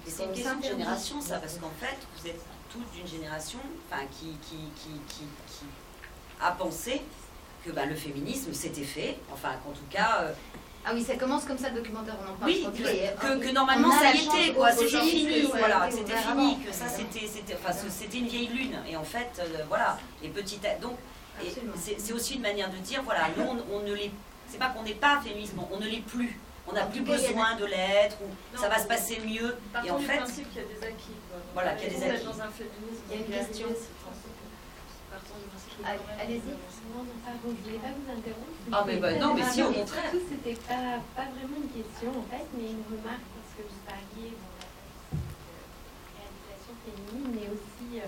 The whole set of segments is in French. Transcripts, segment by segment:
Et c'est une question de génération, ça, parce qu'en fait, vous êtes tous d'une génération qui a pensé que le féminisme s'était fait, qu'en tout cas... Ah oui, ça commence comme ça le documentaire, on en parle. Oui, que normalement ça y était, quoi, c'était fini, voilà, c'était fini, que ça c'était une vieille lune, et en fait, voilà, et petit à... Donc, c'est aussi une manière de dire, voilà, nous on ne l'est, c'est pas qu'on n'est pas féministe, on ne l'est plus. On n'a plus besoin de l'être, ou ça va se passer mieux. Et en fait, principe qu'il y a des acquis. Voilà, qu'il y a des acquis. Dans un féminisme, il y a une question. Allez-y. Non, pardon, je ne voulais pas vous interrompre. Ah, mais non, mais si, au contraire. C'était pas vraiment une question, en fait, mais une remarque, parce que vous parliez de la réalisation féminine, mais aussi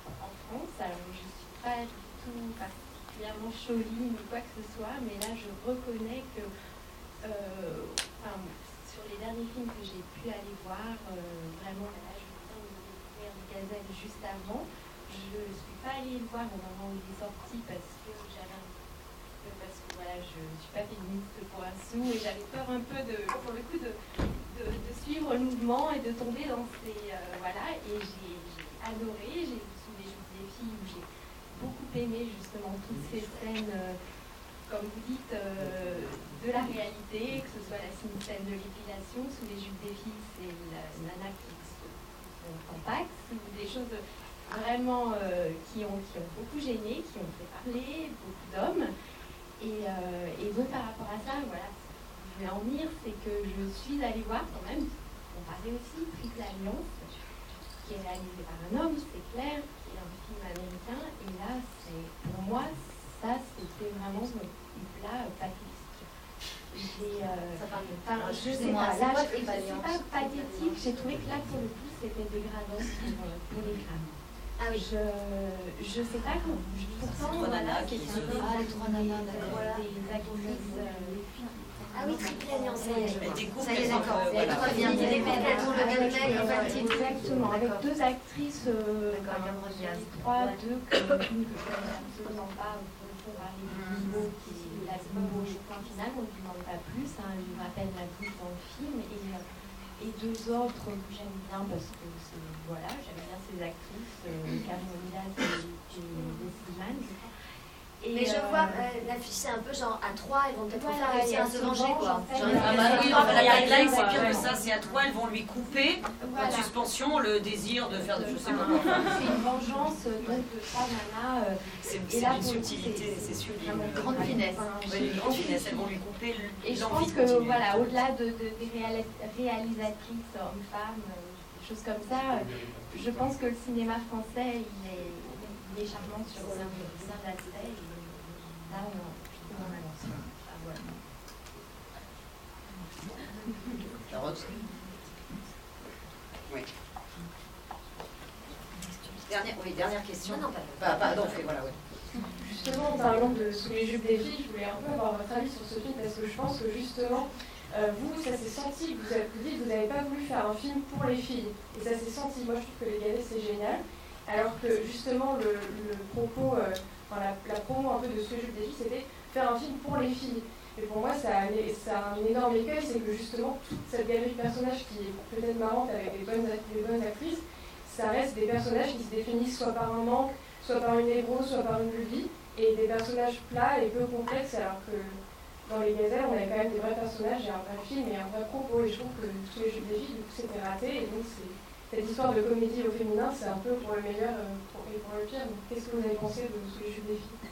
en France. Alors, je ne suis pas du tout particulièrement chauvine ou quoi que ce soit, mais là, je reconnais que sur les derniers films que j'ai pu aller voir, vraiment, là, je viens de découvrir les Gazelles juste avant. Je ne suis pas allée le voir au moment où il est sorti parce que voilà, je ne suis pas féministe pour un sou et j'avais peur un peu pour le coup de suivre le mouvement et de tomber dans ces voilà, et j'ai adoré, j'ai vu Sous les joues des filles où j'ai beaucoup aimé justement toutes ces scènes comme vous dites de la réalité, que ce soit la scène de l'épilation, Sous les jupes des filles c'est la nana qui se compacte, ou des choses vraiment qui ont beaucoup gêné, qui ont fait parler beaucoup d'hommes. Et donc par rapport à ça, voilà, ce que je voulais en venir, c'est que je suis allée voir quand même, on parlait aussi, Triple Alliance, qui est réalisé par un homme, c'est clair, qui est un film américain, et là, pour moi, ça, c'était vraiment une plat pathétique. Je sais pas, là, c'est pas pathétique, j'ai trouvé que là, pour le coup, c'était dégradant pour les femmes. Ah oui. Je sais pas comment. Pourtant, voilà, qui c'est les trois nanas, des actrices. Ah oui, Triple Alliance, ça y est. Ça y est, d'accord. Elles reviennent. Elles ont le même mec, en fait. Exactement, avec deux actrices, deux que je connais absolument pas pour parler de niveau, qui est la niveau au point final, on ne lui demande pas plus. Je me rappelle la douce dans le film. Et deux autres que j'aime bien parce que voilà, j'aime bien ces actrices, Caroline et Leslie. Mais je vois, l'affiche c'est un peu genre à 3, elles vont peut-être réussir à se venger quoi. Là, c'est pire que ça, c'est à 3, elles vont lui couper, en suspension, le désir de faire, je sais pas quoi. C'est une vengeance donc de trois nanas. C'est une subtilité, c'est sûr. Une grande finesse. Une grande finesse, elles vont lui couper l'envie. Et je pense que voilà, au-delà des réalisatrices hommes-femmes, des choses comme ça, je pense que le cinéma français, il est charmant sur certains aspects. Là, on avance. Voilà. La Rose. Oui. Dernière question. Non, pardon, voilà, oui. Justement, en parlant de Sous les jupes des filles, je voulais un peu avoir votre avis sur ce film parce que je pense que justement, vous, ça s'est senti, vous n'avez pas voulu faire un film pour les filles. Et ça s'est senti, moi je trouve que Les Galets c'est génial. Alors que justement, le propos, la promo un peu de Sous les jupes des filles, c'était faire un film pour les filles. Et pour moi, ça a un énorme écueil, c'est que justement, toute cette galerie de personnages qui est peut-être marrante avec des bonnes actrices, ça reste des personnages qui se définissent soit par un manque, soit par une névrose, soit par une lubie, et des personnages plats et peu complexes, alors que dans Les Gazelles, on avait quand même des vrais personnages, et un vrai film et un vrai propos, et je trouve que Sous les jupes des filles, du coup, c'était raté, et donc cette histoire de comédie au féminin, c'est un peu pour le meilleur et pour le pire. Donc, qu'est-ce que vous avez pensé de Sous les jupes des filles?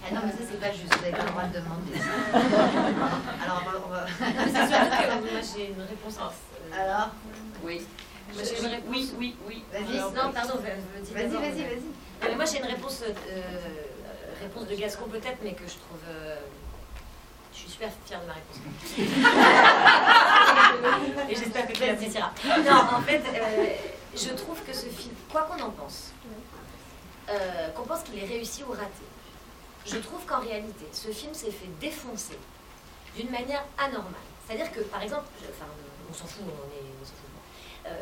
Ah non, mais ça, c'est pas juste, vous n'avez pas le droit de demander. Alors, on va... C'est surtout que moi, j'ai une réponse. Alors Oui. Moi, j'ai une réponse. Oui. Vas-y. Non, pardon, vas-y. Mais moi, j'ai une réponse de Gascon peut-être, mais que je trouve... Je suis super fière de ma réponse. Et j'espère que tu l'apprécieras. Non, en fait, je trouve que ce film, quoi qu'on en pense, qu'on pense qu'il est réussi ou raté, je trouve qu'en réalité, ce film s'est fait défoncer d'une manière anormale. C'est-à-dire que, par exemple, on s'en fout, on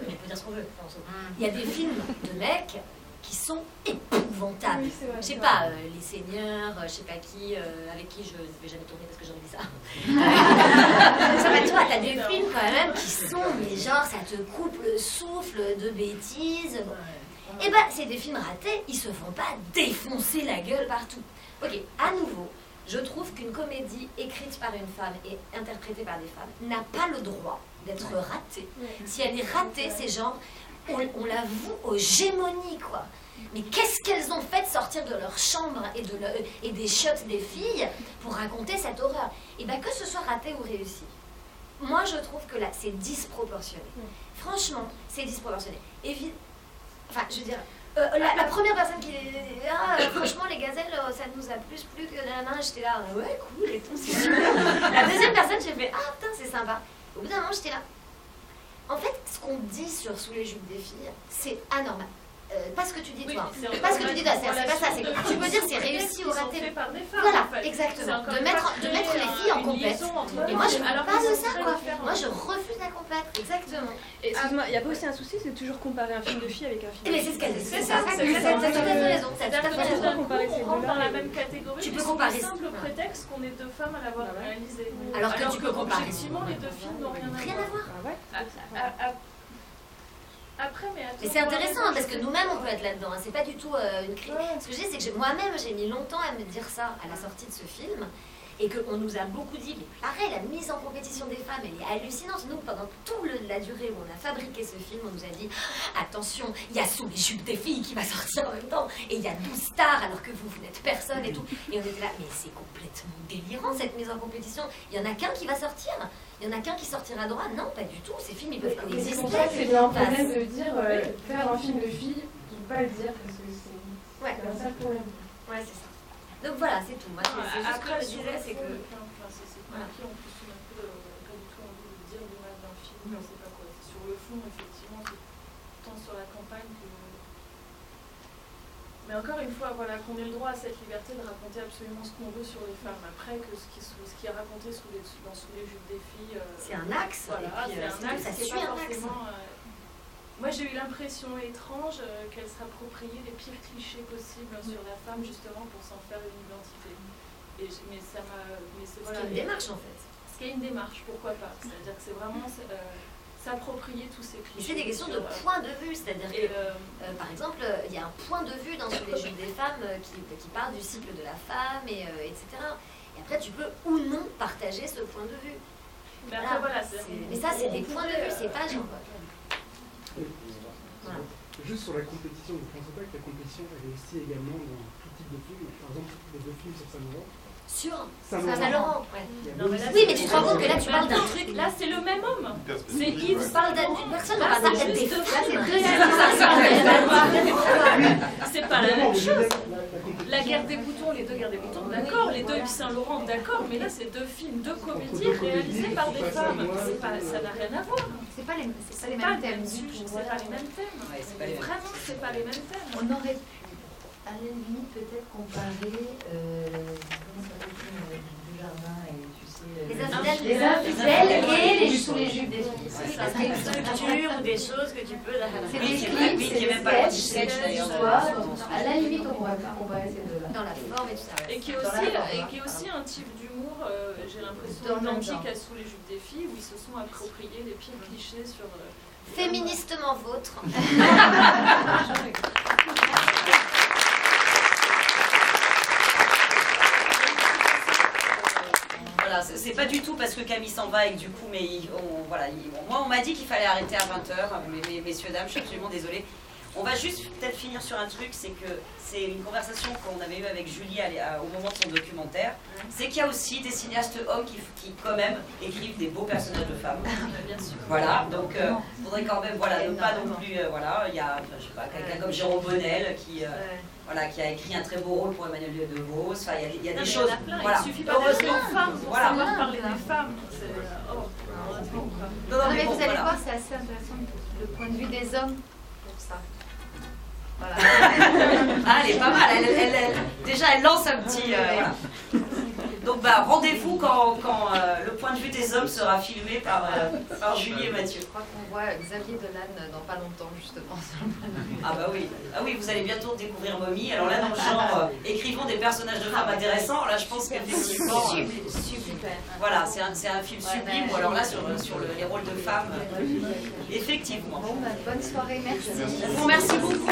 peut dire ce qu'on veut. Il y a des films de mecs qui sont épouvantables. épouvantable. Oui, c'est vrai, Je sais c'est pas, les seigneurs, je sais pas qui, avec qui je ne vais jamais tourner parce que j'en ai dit ça. Ça va, toi, t'as des films quand même qui sont, mais genre, ça te coupe le souffle de bêtises. Et ben, c'est des films ratés, ils se font pas défoncer la gueule partout. Ok, à nouveau, je trouve qu'une comédie écrite par une femme et interprétée par des femmes n'a pas le droit d'être ratée. Si elle est ratée, c'est genre, on la voue aux gémonies, quoi. Mais qu'est-ce qu'elles ont fait de sortir de leur chambre et des chiottes des filles pour raconter cette horreur? Et bien, que ce soit raté ou réussi, moi je trouve que là, c'est disproportionné. Franchement, c'est disproportionné. Enfin, je veux dire, la première personne qui franchement, les gazelles, ça nous a plus plu que la main, j'étais là, ouais, cool et tout, c'est super. La deuxième personne, j'ai fait, ah putain, c'est sympa. Au bout d'un moment, j'étais là. En fait, ce qu'on dit sur Sous les jupes des filles, c'est anormal. Pas ce que tu dis toi, pas ce que tu dis toi, c'est pas ça, c'est que tu peux dire c'est réussi ou raté. Voilà, exactement. De mettre les filles en compète. Et moi je ne parle pas de ça, quoi. Moi je refuse la compète, exactement. Excuse-moi, il n'y a pas aussi un souci, c'est de toujours comparer un film de filles avec un film de mais c'est ce qu'elle dit. C'est ça, t'as tout à fait raison. T'as tout à fait raison. On rentre dans la même catégorie. Tu peux comparer. C'est le simple prétexte qu'on est deux femmes à l'avoir réalisé. Alors que tu peux comparer. Effectivement, les deux films n'ont rien à voir. Après, mais c'est intéressant parce que nous-mêmes on peut être là-dedans, hein. C'est pas du tout une crise. Ce que je dis, c'est que moi-même j'ai mis longtemps à me dire ça à la sortie de ce film et qu'on nous a beaucoup dit, mais pareil, la mise en compétition des femmes elle est hallucinante. Nous, pendant toute la durée où on a fabriqué ce film, on nous a dit attention, il y a Sous les jupes des filles qui va sortir en même temps et il y a 12 stars alors que vous n'êtes personne et tout. Et on était là, mais c'est complètement délirant cette mise en compétition. Il y en a qu'un qui va sortir. Il y en a qu'un qui sortira droit? Non, pas du tout. Ces films, ils peuvent coexister. C'est pour ça que c'est bien un problème de dire faire un film de filles, je ne peux pas le dire parce que c'est un sale problème. Ouais, c'est ça. Donc voilà, c'est tout. Moi, c'est juste ce que je disais, c'est que. C'est pas qui en plus on a pas du tout envie de dire du mal d'un film, je sais pas quoi. Sur le fond, effectivement, c'est tant sur la campagne que. Mais encore une fois, voilà, qu'on ait le droit à cette liberté de raconter absolument ce qu'on veut sur les femmes. Après, que ce qui est raconté Sous les jupes des filles... c'est un axe, voilà, et puis c'est un axe, ça c'est suit pas un axe. Moi, j'ai eu l'impression étrange qu'elle s'appropriait les pires clichés possibles sur la femme, justement, pour s'en faire une identité. Mais ça m'a... Ce qui est une démarche, en fait. Ce qui est une démarche, pourquoi pas. C'est-à-dire que c'est vraiment... s'approprier tous ces clichés. C'est des questions de point de vue, c'est-à-dire que, par exemple, il y a un point de vue dans Sous les jupes des femmes qui parle du cycle de la femme, etc. Et après, tu peux ou non partager ce point de vue. Mais après, voilà, mais ça, c'est des points de vue, c'est pas genre... Voilà. Juste sur la compétition, vous ne pensez pas que la compétition est aussi également dans tout type de film? Par exemple, les deux films sur Saint-Laurent. Sur Saint-Laurent. Ouais. Oui, mais tu te rends compte que là, tu parles d'un truc. Là, c'est le même homme. C'est Yves. Tu parles d'une personne, on parle peut-être des femmes. C'est pas la même chose. La guerre des boutons, les deux guerres des boutons, d'accord. Les deux Yves Saint-Laurent, d'accord. Mais là, c'est deux films, deux comédies réalisées par des femmes. Ça n'a rien à voir. C'est pas les mêmes thèmes. C'est pas les mêmes thèmes. Vraiment, c'est pas les mêmes thèmes. On aurait à la limite peut-être comparé du jardin et tu sais les infidèles et les Sous les jupes des filles. Parce qu'il y a une structure ou des choses que tu peux. C'est des clips, c'est des sketchs, des histoires. À la limite, on pourrait comparer ces deux-là. Dans la forme et tout ça. Et qui est aussi un type d'humour, j'ai l'impression, identique à Sous les jupes des filles, où ils se sont appropriés les pires clichés sur... Féministement vôtre. Voilà, c'est pas du tout parce que Camille s'en va et que du coup, moi on m'a dit qu'il fallait arrêter à 20h, messieurs, dames, je suis absolument désolée. On va juste peut-être finir sur un truc, c'est que c'est une conversation qu'on avait eue avec Julie au moment de son documentaire, c'est qu'il y a aussi des cinéastes hommes qui quand même écrivent des beaux personnages de femmes. Bien sûr. Voilà, donc il faudrait quand même, ne pas non plus, il y a, je sais pas, quelqu'un comme Jérôme Bonnel qui a écrit un très beau rôle pour Emmanuel De Vos, enfin il y a des choses, voilà. Il suffit pas d'être une femme pour savoir parler des femmes. Mais vous allez voir, c'est assez intéressant le point de vue des hommes pour ça. Voilà. Ah, elle est pas mal, déjà elle lance un petit... voilà. Donc bah, rendez-vous quand le point de vue des hommes sera filmé par Julie et Mathieu. Je crois qu'on voit Xavier Dolan dans pas longtemps, justement. Ah bah oui. Ah oui, vous allez bientôt découvrir Mommy. Alors là, dans le genre, écrivons des personnages de femmes intéressants. Là, je pense qu'effectivement... Super. Voilà, c'est un film sublime. Ou alors là, sur les rôles de femmes, effectivement. Bon, bah, bonne soirée, merci. Bon, merci beaucoup.